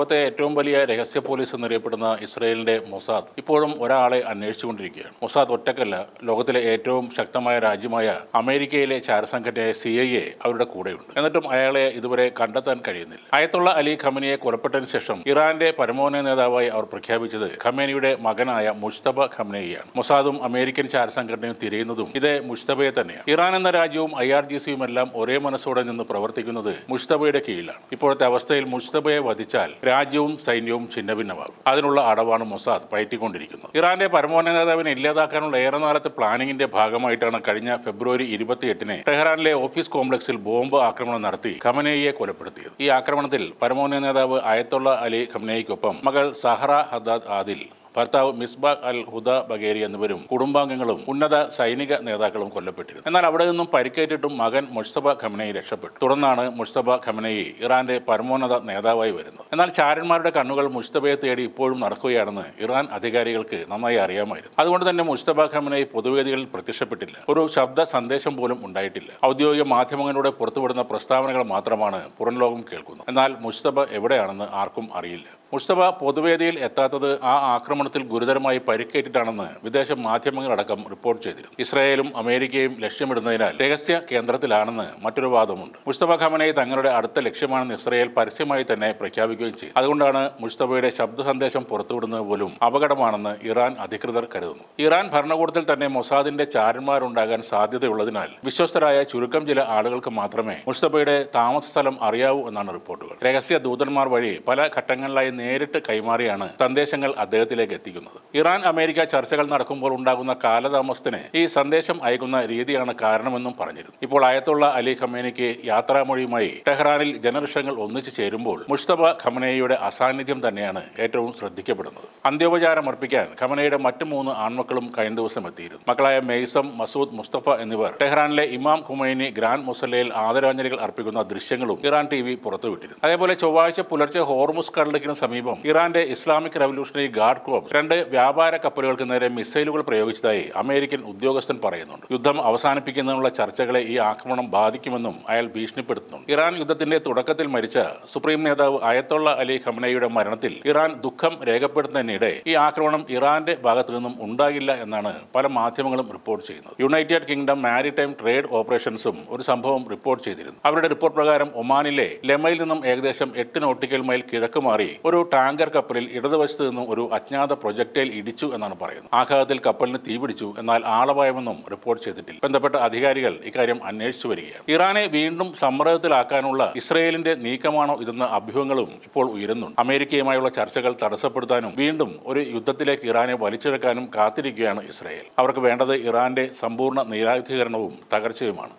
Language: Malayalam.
ലോകത്തെ ഏറ്റവും വലിയ രഹസ്യ പോലീസ് എന്നറിയപ്പെടുന്ന ഇസ്രയേലിന്റെ മൊസാദ് ഇപ്പോഴും ഒരാളെ അന്വേഷിച്ചുകൊണ്ടിരിക്കുകയാണ്. മൊസാദ് ഒറ്റക്കല്ല, ലോകത്തിലെ ഏറ്റവും ശക്തമായ രാജ്യമായ അമേരിക്കയിലെ ചാരസംഘടനയായ CIA അവരുടെ കൂടെയുണ്ട്. എന്നിട്ടും അയാളെ ഇതുവരെ കണ്ടെത്താൻ കഴിയുന്നില്ല. അയത്തുള്ള അലി ഖമനിയെ കൊലപ്പെട്ടതിന് ശേഷം ഇറാന്റെ പരമോന്നത നേതാവായി അവർ പ്രഖ്യാപിച്ചത് ഖമേനിയുടെ മകനായ മുജ്തബ ഖമനേയിയാണ്. മൊസാദും അമേരിക്കൻ ചാരസംഘടനയും തിരയുന്നതും ഇതേ മുജ്തബയെ തന്നെയാണ്. ഇറാൻ എന്ന രാജ്യവും IRGCയും എല്ലാം ഒരേ മനസ്സോടെ നിന്ന് പ്രവർത്തിക്കുന്നത് മുജ്തബയുടെ കീഴിലാണ്. ഇപ്പോഴത്തെ അവസ്ഥയിൽ മുജ്തബയെ വധിച്ചാൽ രാജ്യവും സൈന്യവും ഛിന്നഭിന്നമാകും. അതിനുള്ള അടവാണ് മൊസാദ് പയറ്റിക്കൊണ്ടിരിക്കുന്നത്. ഇറാന്റെ പരമോന്നത നേതാവിനെ ഇല്ലാതാക്കാനുള്ള ഏറെ നാളത്തെ പ്ലാനിങ്ങിന്റെ ഭാഗമായിട്ടാണ് കഴിഞ്ഞ ഫെബ്രുവരി 28-ന് ടെഹ്റാനിലെ ഓഫീസ് കോംപ്ലക്സിൽ ബോംബ് ആക്രമണം നടത്തി ഖമനേയിയെ കൊലപ്പെടുത്തിയത്. ഈ ആക്രമണത്തിൽ പരമോന്നത നേതാവ് അയത്തുള്ള അലി ഖമനേയിക്കൊപ്പം മകൾ സഹറ ഹദ്ദാദ് ആദിൽ, ഭർത്താവ് മിസ്ബാഹ് അൽ ഹുദ ബഗേരി എന്നിവരും കുടുംബാംഗങ്ങളും ഉന്നത സൈനിക നേതാക്കളും കൊല്ലപ്പെട്ടിരുന്നു. എന്നാൽ അവിടെ നിന്നും പരിക്കേറ്റിട്ടും മകൻ മുജ്തബ ഖമനേയി രക്ഷപ്പെട്ടു. തുടർന്നാണ് മുജ്തബ ഖമനേയി ഇറാന്റെ പരമോന്നത നേതാവായി വരുന്നത്. എന്നാൽ ചാരന്മാരുടെ കണ്ണുകൾ മുജ്തബയെ തേടി ഇപ്പോഴും നടക്കുകയാണെന്ന് ഇറാൻ അധികാരികൾക്ക് നന്നായി അറിയാമായിരുന്നു. അതുകൊണ്ട് തന്നെ മുജ്തബ ഖമനേയി പൊതുവേദികളിൽ പ്രത്യക്ഷപ്പെട്ടില്ല. ഒരു ശബ്ദ സന്ദേശം പോലും ഉണ്ടായിട്ടില്ല. ഔദ്യോഗിക മാധ്യമങ്ങളിലൂടെ പുറത്തുവിടുന്ന പ്രസ്താവനകൾ മാത്രമാണ് പുറം ലോകം കേൾക്കുന്നത്. എന്നാൽ മുജ്തബ എവിടെയാണെന്ന് ആർക്കും അറിയില്ല. മുജ്തബ പൊതുവേദിയിൽ എത്താത്തത് ആ ആക്രമണത്തിൽ ഗുരുതരമായി പരിക്കേറ്റിട്ടാണെന്ന് വിദേശ മാധ്യമങ്ങളടക്കം റിപ്പോർട്ട് ചെയ്തിരുന്നു. ഇസ്രായേലും അമേരിക്കയും ലക്ഷ്യമിടുന്നതിനാൽ രഹസ്യ കേന്ദ്രത്തിലാണെന്ന് മറ്റൊരു വാദമുണ്ട്. മുജ്തബ ഖമനേയി തങ്ങളുടെ അടുത്ത ലക്ഷ്യമാണെന്ന് ഇസ്രായേൽ പരസ്യമായി തന്നെ പ്രഖ്യാപിക്കുകയും ചെയ്തു. അതുകൊണ്ടാണ് മുജ്തബയുടെ ശബ്ദ സന്ദേശം പുറത്തുവിടുന്നത് പോലും അപകടമാണെന്ന് ഇറാൻ അധികൃതർ കരുതുന്നു. ഇറാൻ ഭരണകൂടത്തിൽ തന്നെ മൊസാദിന്റെ ചാരന്മാരുണ്ടാകാൻ സാധ്യതയുള്ളതിനാൽ വിശ്വസ്തരായ ചുരുക്കം ചില ആളുകൾക്ക് മാത്രമേ മുജ്തബയുടെ താമസ സ്ഥലം അറിയാവൂ എന്നാണ് റിപ്പോർട്ടുകൾ. രഹസ്യ ദൂതന്മാർ വഴി പല ഘട്ടങ്ങളിലായി നേരിട്ട് കൈമാറിയാണ് സന്ദേശങ്ങൾ അദ്ദേഹത്തിലേക്ക് എത്തിക്കുന്നത്. ഇറാൻ അമേരിക്ക ചർച്ചകൾ നടക്കുമ്പോൾ ഉണ്ടാകുന്ന കാലതാമസത്തിന് ഈ സന്ദേശം അയക്കുന്ന രീതിയാണ് കാരണമെന്നും പറഞ്ഞിരുന്നു. ഇപ്പോൾ അയത്തുള്ള അലി ഖമേനിക്ക് യാത്രാമൊഴിയുമായി ടെഹ്റാനിൽ ജനലക്ഷങ്ങൾ ഒന്നിച്ചു ചേരുമ്പോൾ മുജ്തബ ഖമനേയിയുടെ അസാന്നിധ്യം തന്നെയാണ് ഏറ്റവും ശ്രദ്ധിക്കപ്പെടുന്നത്. അന്ത്യോപചാരം അർപ്പിക്കാൻ ഖമനേയിയുടെ മറ്റു 3 ആൺമക്കളും കഴിഞ്ഞ ദിവസം എത്തിയിരുന്നു. മക്കളായ മെയ്സം, മസൂദ്, മുസ്തഫ എന്നിവർ ടെഹ്റാനിലെ ഇമാം ഖുമൈനി ഗ്രാൻഡ് മുസല്ലയിൽ ആദരാഞ്ജലികൾ അർപ്പിക്കുന്ന ദൃശ്യങ്ങളും ഇറാൻ TV പുറത്തുവിട്ടിരുന്നു. അതേപോലെ ചൊവ്വാഴ്ച പുലർച്ചെ ഹോർമുസ് കടലിടുക്കിന് സമീപം ഇറാന്റെ ഇസ്ലാമിക് റവല്യൂഷണറി ഗാർഡ് കോർപ്സ് 2 വ്യാപാര കപ്പലുകൾക്ക് നേരെ മിസൈലുകൾ പ്രയോഗിച്ചതായി അമേരിക്കൻ ഉദ്യോഗസ്ഥൻ പറയുന്നുണ്ട്. യുദ്ധം അവസാനിപ്പിക്കുന്നതിനുള്ള ചർച്ചകളെ ഈ ആക്രമണം ബാധിക്കുമെന്നും അയാൾ ഭീഷണിപ്പെടുത്തുന്നുണ്ട്. ഇറാൻ യുദ്ധത്തിന്റെ തുടക്കത്തിൽ മരിച്ച സുപ്രീം നേതാവ് അയത്തുള്ള അലി ഖമനേയിയുടെ മരണത്തിൽ ഇറാൻ ദുഃഖം രേഖപ്പെടുത്തുന്നതിനിടെ ഈ ആക്രമണം ഇറാന്റെ ഭാഗത്തു നിന്നും ഉണ്ടാകില്ല എന്നാണ് പല മാധ്യമങ്ങളും റിപ്പോർട്ട് ചെയ്യുന്നത്. യുണൈറ്റഡ് കിങ്ഡം മാരിടൈം ട്രേഡ് ഓപ്പറേഷൻസും ഒരു സംഭവം റിപ്പോർട്ട് ചെയ്തിരുന്നു. അവരുടെ റിപ്പോർട്ട് പ്രകാരം ഒമാനിലെ ലെമയിൽ നിന്നും ഏകദേശം 8 നോട്ടിക്കൽ മൈൽ കിഴക്ക് മാറി ഒരു ടാങ്കർ കപ്പലിൽ ഇടതുവശത്ത് നിന്നും ഒരു അജ്ഞാത പ്രൊജക്ടൈൽ ഇടിച്ചു എന്നാണ് പറയുന്നത്. ആഘാതത്തിൽ കപ്പലിന് തീപിടിച്ചു, എന്നാൽ ആളപായമെന്നും റിപ്പോർട്ട് ചെയ്തിട്ടില്ല. ബന്ധപ്പെട്ട അധികാരികൾ ഇക്കാര്യം അന്വേഷിച്ചു വരികയാണ്. ഇറാനെ വീണ്ടും സമ്മർദ്ദത്തിലാക്കാനുള്ള ഇസ്രയേലിന്റെ നീക്കമാണോ ഇതെന്ന അഭ്യൂഹങ്ങളും ഇപ്പോൾ ഉയരുന്നുണ്ട്. അമേരിക്കയുമായുള്ള ചർച്ചകൾ തടസ്സപ്പെടുത്താനും വീണ്ടും ഒരു യുദ്ധത്തിലേക്ക് ഇറാനെ വലിച്ചിഴക്കാനും കാത്തിരിക്കുകയാണ് ഇസ്രയേൽ. അവർക്ക് വേണ്ടത് ഇറാന്റെ സമ്പൂർണ്ണ നിരായുധീകരണവും തകർച്ചയുമാണ്.